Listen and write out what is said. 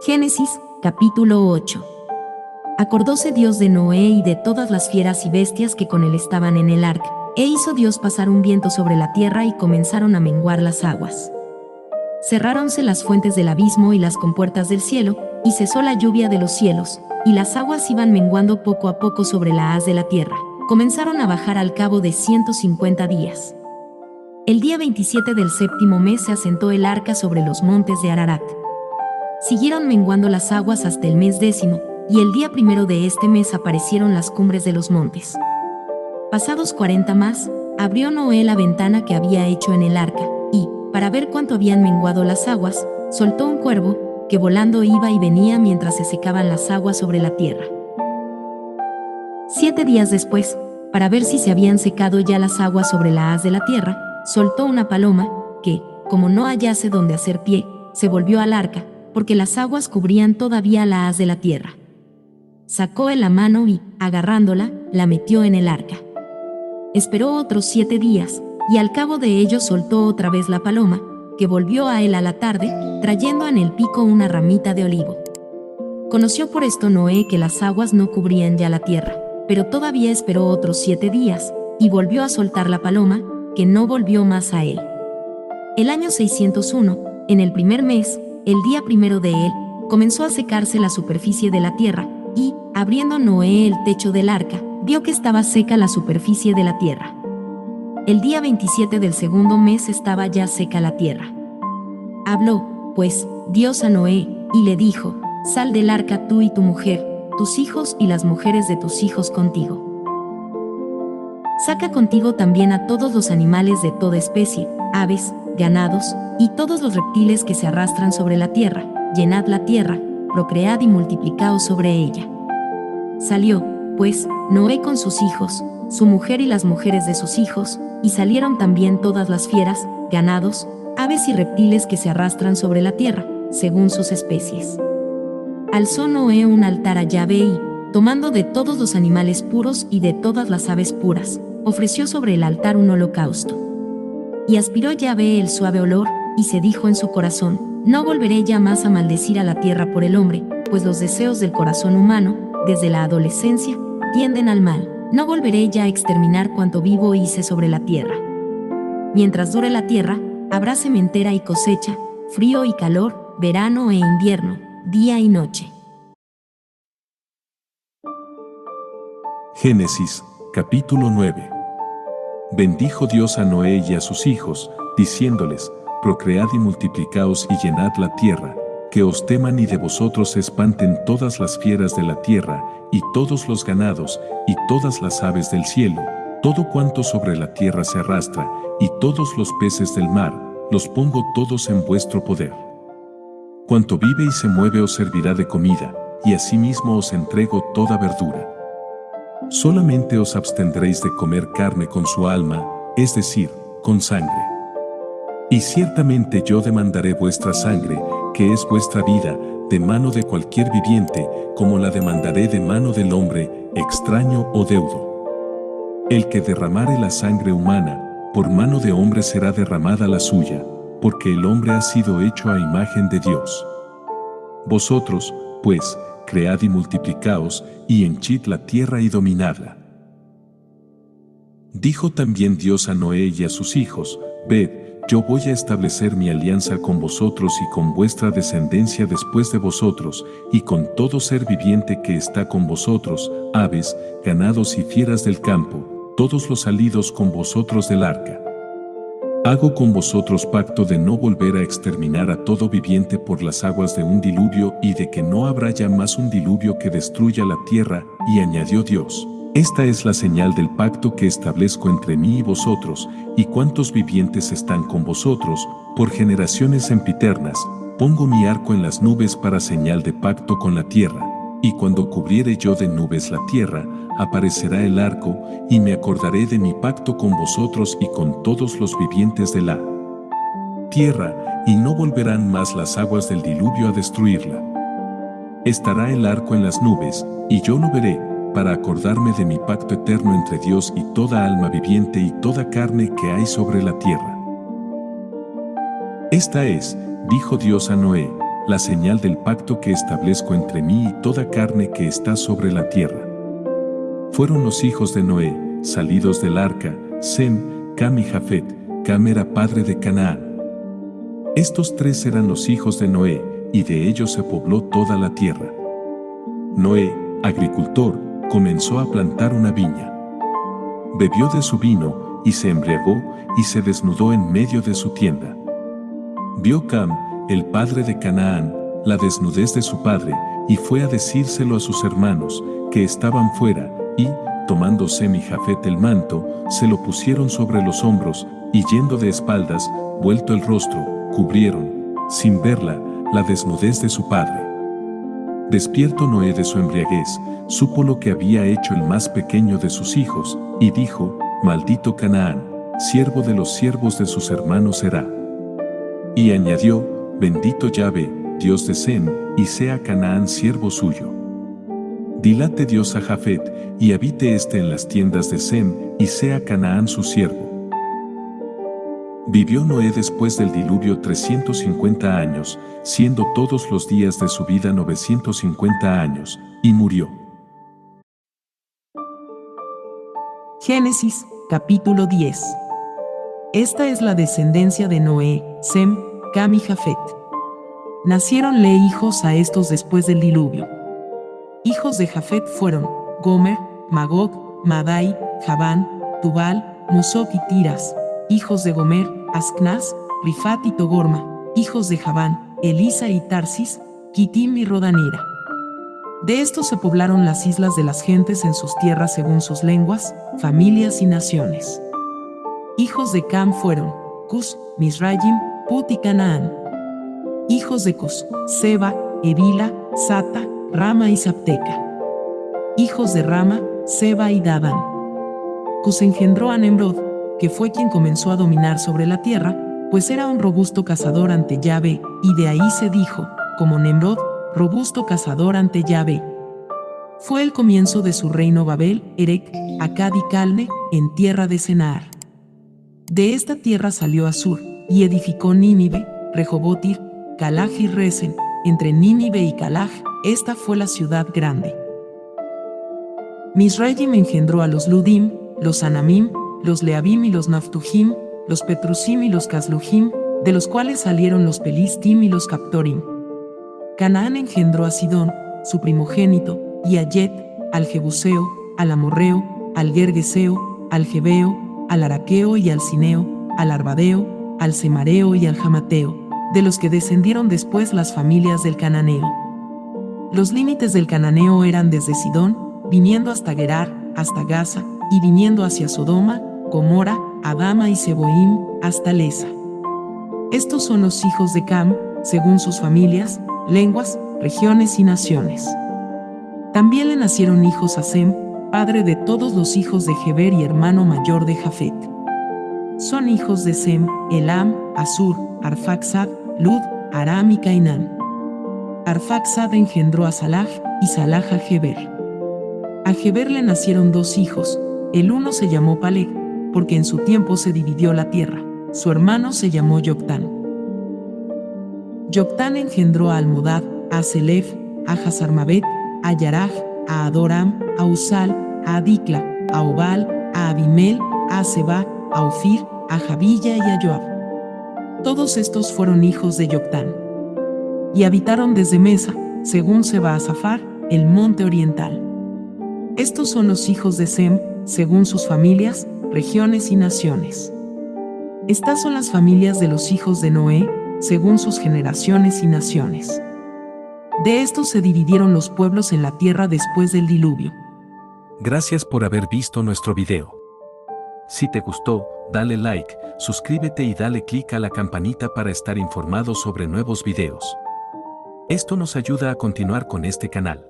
Génesis, capítulo 8. Acordóse Dios de Noé y de todas las fieras y bestias que con él estaban en el arca, e hizo Dios pasar un viento sobre la tierra y comenzaron a menguar las aguas. Cerráronse las fuentes del abismo y las compuertas del cielo, y cesó la lluvia de los cielos, y las aguas iban menguando poco a poco sobre la haz de la tierra. Comenzaron a bajar al cabo de 150 días. El día 27 del séptimo mes se asentó el arca sobre los montes de Ararat. Siguieron menguando las aguas hasta el mes 10, y el día 1 de este mes aparecieron las cumbres de los montes. Pasados 40 más, abrió Noé la ventana que había hecho en el arca, y, para ver cuánto habían menguado las aguas, soltó un cuervo, que volando iba y venía mientras se secaban las aguas sobre la tierra. 7 días después, para ver si se habían secado ya las aguas sobre la haz de la tierra, soltó una paloma, que, como no hallase donde hacer pie, se volvió al arca, porque las aguas cubrían todavía la haz de la tierra. Sacó él la mano y, agarrándola, la metió en el arca. Esperó otros 7 días, y al cabo de ellos soltó otra vez la paloma, que volvió a él a la tarde, trayendo en el pico una ramita de olivo. Conoció por esto Noé que las aguas no cubrían ya la tierra, pero todavía esperó otros 7 días, y volvió a soltar la paloma, que no volvió más a él. El año 601, en el primer mes, el día 1 de él, comenzó a secarse la superficie de la tierra, y, abriendo Noé el techo del arca, vio que estaba seca la superficie de la tierra. El día 27 del segundo mes estaba ya seca la tierra. Habló, pues, Dios a Noé, y le dijo: Sal del arca tú y tu mujer, tus hijos y las mujeres de tus hijos contigo. Saca contigo también a todos los animales de toda especie, aves, ganados, y todos los reptiles que se arrastran sobre la tierra. Llenad la tierra, procread y multiplicaos sobre ella. Salió, pues, Noé con sus hijos, su mujer y las mujeres de sus hijos, y salieron también todas las fieras, ganados, aves y reptiles que se arrastran sobre la tierra, según sus especies. Alzó Noé un altar a Yahvé y, tomando de todos los animales puros y de todas las aves puras, ofreció sobre el altar un holocausto. Y aspiró Yahvé el suave olor, y se dijo en su corazón: No volveré ya más a maldecir a la tierra por el hombre, pues los deseos del corazón humano, desde la adolescencia, tienden al mal. No volveré ya a exterminar cuanto vivo hice sobre la tierra. Mientras dure la tierra, habrá sementera y cosecha, frío y calor, verano e invierno, día y noche. Génesis, capítulo 9. Bendijo Dios a Noé y a sus hijos, diciéndoles: Procread y multiplicaos y llenad la tierra, que os teman y de vosotros se espanten todas las fieras de la tierra, y todos los ganados, y todas las aves del cielo, todo cuanto sobre la tierra se arrastra, y todos los peces del mar, los pongo todos en vuestro poder. Cuanto vive y se mueve os servirá de comida, y asimismo os entrego toda verdura. Solamente os abstendréis de comer carne con su alma, es decir, con sangre. Y ciertamente yo demandaré vuestra sangre, que es vuestra vida, de mano de cualquier viviente, como la demandaré de mano del hombre, extraño o deudo. El que derramare la sangre humana, por mano de hombre será derramada la suya, porque el hombre ha sido hecho a imagen de Dios. Vosotros, pues, cread y multiplicaos, y henchid la tierra y dominadla. Dijo también Dios a Noé y a sus hijos: Ved, yo voy a establecer mi alianza con vosotros y con vuestra descendencia después de vosotros, y con todo ser viviente que está con vosotros, aves, ganados y fieras del campo, todos los salidos con vosotros del arca. Hago con vosotros pacto de no volver a exterminar a todo viviente por las aguas de un diluvio y de que no habrá ya más un diluvio que destruya la tierra, y añadió Dios: Esta es la señal del pacto que establezco entre mí y vosotros, y cuantos vivientes están con vosotros, por generaciones sempiternas, pongo mi arco en las nubes para señal de pacto con la tierra, y cuando cubriere yo de nubes la tierra, aparecerá el arco, y me acordaré de mi pacto con vosotros y con todos los vivientes de la tierra, y no volverán más las aguas del diluvio a destruirla. Estará el arco en las nubes, y yo lo veré, para acordarme de mi pacto eterno entre Dios y toda alma viviente y toda carne que hay sobre la tierra. Esta es, dijo Dios a Noé, la señal del pacto que establezco entre mí y toda carne que está sobre la tierra. Fueron los hijos de Noé, salidos del arca, Sem, Cam y Jafet. Cam era padre de Canaán. Estos tres eran los hijos de Noé, y de ellos se pobló toda la tierra. Noé, agricultor, comenzó a plantar una viña. Bebió de su vino, y se embriagó, y se desnudó en medio de su tienda. Vio Cam, el padre de Canaán, la desnudez de su padre, y fue a decírselo a sus hermanos, que estaban fuera, y, tomando Sem y Jafet el manto, se lo pusieron sobre los hombros, y yendo de espaldas, vuelto el rostro, cubrieron, sin verla, la desnudez de su padre. Despierto Noé de su embriaguez, supo lo que había hecho el más pequeño de sus hijos, y dijo: Maldito Canaán, siervo de los siervos de sus hermanos será. Y añadió: Bendito Yahvé, Dios de Sem, y sea Canaán siervo suyo. Dilate Dios a Jafet, y habite éste en las tiendas de Sem, y sea Canaán su siervo. Vivió Noé después del diluvio 350 años, siendo todos los días de su vida 950 años, y murió. Génesis, capítulo 10. Esta es la descendencia de Noé, Sem, Cam y Jafet. Nacieronle hijos a estos después del diluvio. Hijos de Jafet fueron Gomer, Magog, Madai, Javán, Tubal, Musoc y Tiras. Hijos de Gomer, Ascnaz, Rifat y Togorma. Hijos de Javán, Elisa y Tarsis, Kitim y Rodanira. De estos se poblaron las islas de las gentes en sus tierras según sus lenguas, familias y naciones. Hijos de Cam fueron Cus, Misraim, Put y Canaán. Hijos de Cus, Seba, Evila, Sata, Rama y Sapteca. Hijos de Rama, Seba y Dadán. Cus engendró a Nemrod, que fue quien comenzó a dominar sobre la tierra, pues era un robusto cazador ante Yahvé, y de ahí se dijo, como Nemrod, robusto cazador ante Yahvé. Fue el comienzo de su reino Babel, Erec, Acad y Calne, en tierra de Senaar. De esta tierra salió Asur, y edificó Nínive, Rehobotir, Calaj y Resen. Entre Nínive y Calaj, esta fue la ciudad grande. Misraim engendró a los Ludim, los Anamim, los Leabim y los Naftujim, los Petrusim y los Caslujim, de los cuales salieron los Pelistim y los Captorim. Canaán engendró a Sidón, su primogénito, y a Yet, al Jebuseo, al Amorreo, al Gergeseo, al Jebeo, al Araqueo y al Cineo, al Arbadeo, al Semareo y al Jamateo, de los que descendieron después las familias del Cananeo. Los límites del Cananeo eran desde Sidón, viniendo hasta Gerar, hasta Gaza, y viniendo hacia Sodoma, Gomorra, Adama y Seboim, hasta Lesa. Estos son los hijos de Cam, según sus familias, lenguas, regiones y naciones. También le nacieron hijos a Sem, padre de todos los hijos de Heber y hermano mayor de Jafet. Son hijos de Sem, Elam, Asur, Arfaxad, Lud, Aram y Cainán. Arfaxad engendró a Salah, y Salah a Heber. A Heber le nacieron dos hijos, el uno se llamó Paleg, porque en su tiempo se dividió la tierra, su hermano se llamó Yoctán. Yoctán engendró a Almodad, a Selef, a Hazarmabet, a Yaraj, a Adoram, a Usal, a Adicla, a Obal, a Abimel, a Seba, a Ofir, a Javilla y a Joab. Todos estos fueron hijos de Yoctán. Y habitaron desde Mesa, según Seba a Safar, el monte oriental. Estos son los hijos de Sem, según sus familias, regiones y naciones. Estas son las familias de los hijos de Noé, según sus generaciones y naciones. De estos se dividieron los pueblos en la tierra después del diluvio. Gracias por haber visto nuestro video. Si te gustó, dale like, suscríbete y dale clic a la campanita para estar informado sobre nuevos videos. Esto nos ayuda a continuar con este canal.